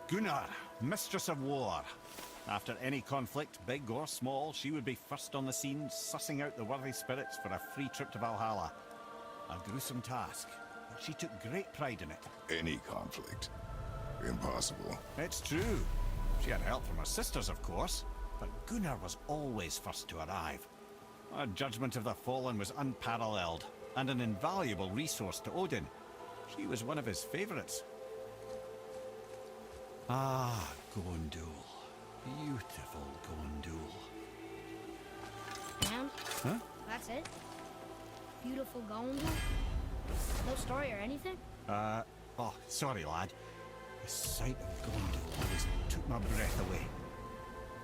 Gunnar, Mistress of War. After any conflict, big or small, she would be first on the scene, sussing out the worthy spirits for a free trip to Valhalla. A gruesome task, but she took great pride in it. Any conflict. Impossible. It's true. She had help from her sisters, of course, but Gunnar was always first to arrive. Her judgment of the fallen was unparalleled, and an invaluable resource to Odin. She was one of his favorites. Ah, Gondul. Beautiful Gondul. And? Huh? That's it? Beautiful Gondul? No story or anything? Oh, sorry, lad. The sight of Gondul always took my breath away.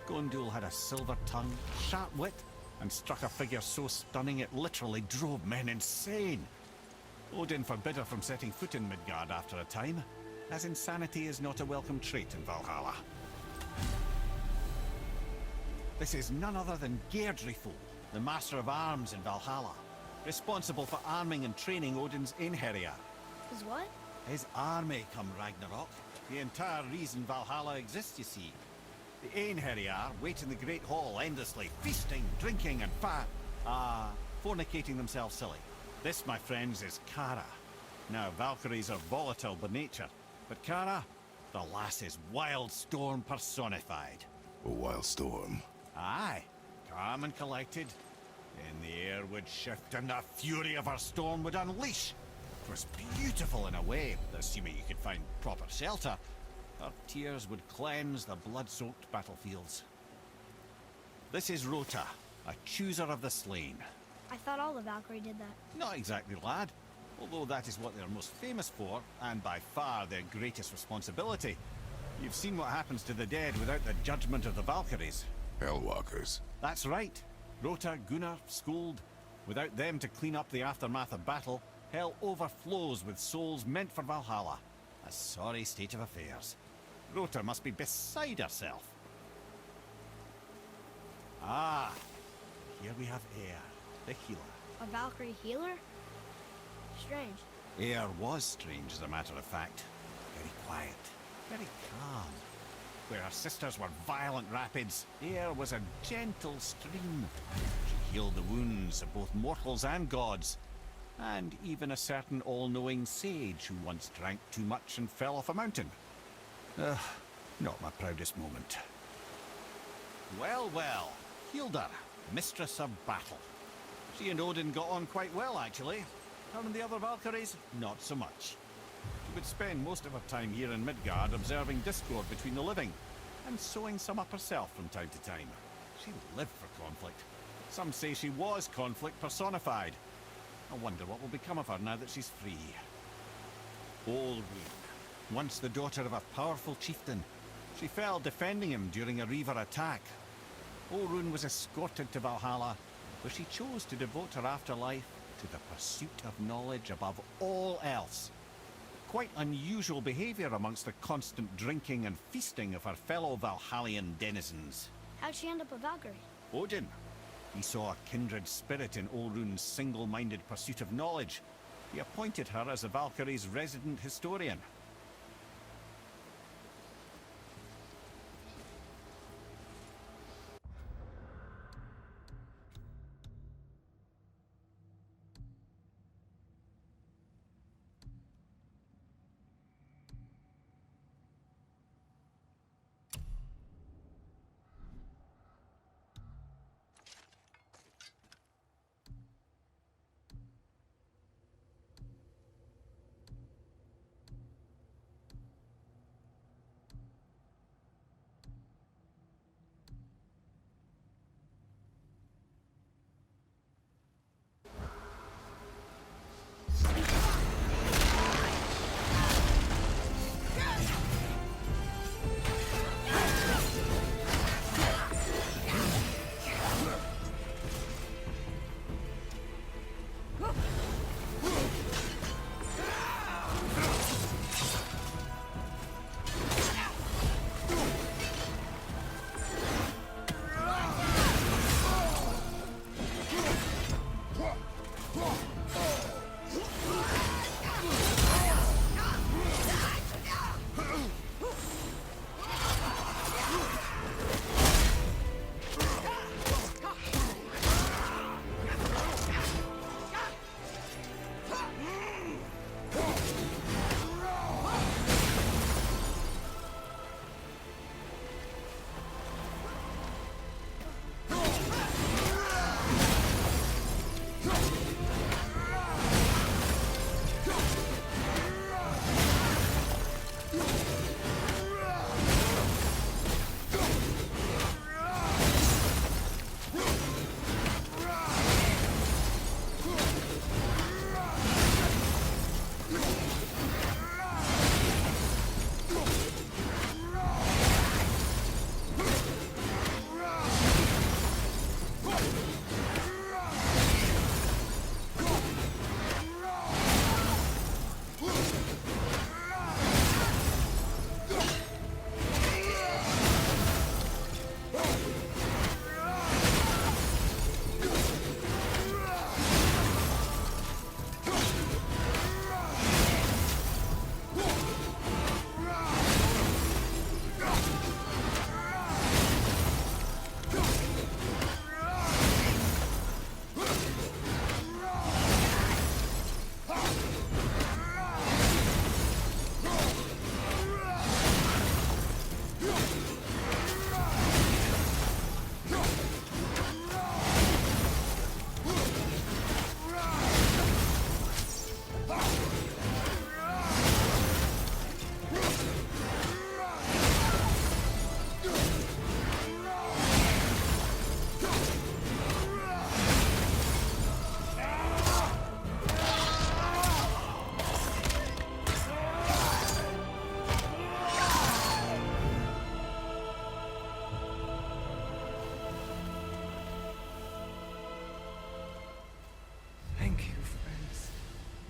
Gondul had a silver tongue, sharp wit, and struck a figure so stunning it literally drove men insane. Odin forbid her from setting foot in Midgard after a time, as insanity is not a welcome trait in Valhalla. This is none other than Geirdriful, the Master of Arms in Valhalla, responsible for arming and training Odin's Einherjar. Is what? His army come Ragnarok. The entire reason Valhalla exists, you see. The Einherjar wait in the Great Hall endlessly, feasting, drinking, and fornicating themselves silly. This, my friends, is Kara. Now, Valkyries are volatile by nature, but Kara, the lass is wild storm personified. A wild storm. Aye, calm and collected. Then the air would shift and the fury of her storm would unleash. It was beautiful in a way, assuming you could find proper shelter. Her tears would cleanse the blood-soaked battlefields. This is Rota, a chooser of the slain. I thought all the Valkyrie did that. Not exactly, lad. Although that is what they're most famous for, and by far their greatest responsibility. You've seen what happens to the dead without the judgment of the Valkyries. Hellwalkers. That's right. Rota, Gunnar, Skuld. Without them to clean up the aftermath of battle, hell overflows with souls meant for Valhalla. A sorry state of affairs. Rota must be beside herself. Ah, here we have Eir, the healer. A Valkyrie healer? Strange. Eir was strange, as a matter of fact. Very quiet, very calm. Where her sisters were violent rapids, Eir was a gentle stream. She healed the wounds of both mortals and gods, and even a certain all-knowing sage who once drank too much and fell off a mountain. Not my proudest moment. Well, well, Hilda, Mistress of Battle. She and Odin got on quite well, actually. Her and the other Valkyries, not so much. She would spend most of her time here in Midgard observing discord between the living, and sewing some up herself from time to time. She lived for conflict. Some say she was conflict personified. I wonder what will become of her now that she's free. Olrun, once the daughter of a powerful chieftain. She fell defending him during a Reaver attack. Olrun was escorted to Valhalla, where she chose to devote her afterlife to the pursuit of knowledge above all else. Quite unusual behavior amongst the constant drinking and feasting of her fellow Valhallian denizens. How'd she end up a Valkyrie? Odin. He saw a kindred spirit in Olrun's single-minded pursuit of knowledge. He appointed her as the Valkyrie's resident historian.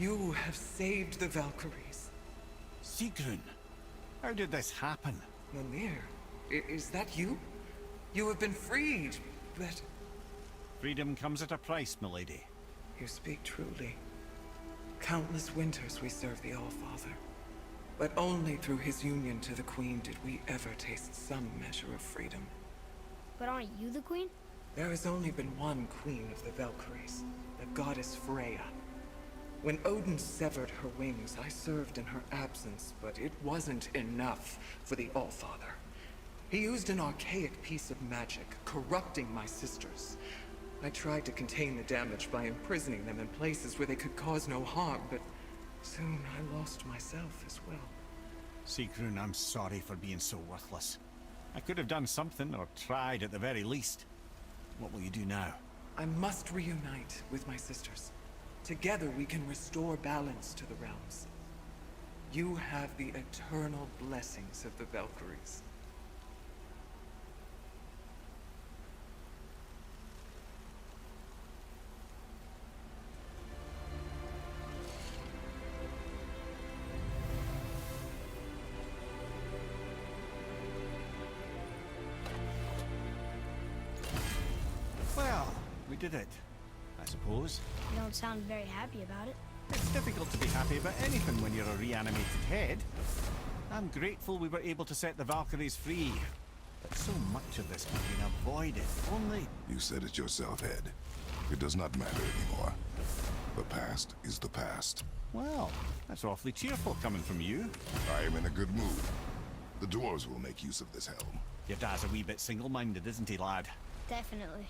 You have saved the Valkyries. Sigrun, how did this happen? Mimir, is that you? You have been freed, but... Freedom comes at a price, milady. You speak truly. Countless winters we served the All-Father. But only through his union to the Queen did we ever taste some measure of freedom. But aren't you the queen? There has only been one Queen of the Valkyries, the goddess Freya. When Odin severed her wings, I served in her absence, but it wasn't enough for the All-Father. He used an archaic piece of magic, corrupting my sisters. I tried to contain the damage by imprisoning them in places where they could cause no harm, but soon I lost myself as well. Sigrun, I'm sorry for being so worthless. I could have done something, or tried at the very least. What will you do now? I must reunite with my sisters. Together we can restore balance to the realms. You have the eternal blessings of the Valkyries. Well, we did it, I suppose. You don't sound very happy about it. It's difficult to be happy about anything when you're a reanimated head. I'm grateful we were able to set the Valkyries free. But so much of this could have been avoided, only... You said it yourself, Head. It does not matter anymore. The past is the past. Well, that's awfully cheerful coming from you. I am in a good mood. The dwarves will make use of this helm. Your dad's a wee bit single-minded, isn't he, lad? Definitely.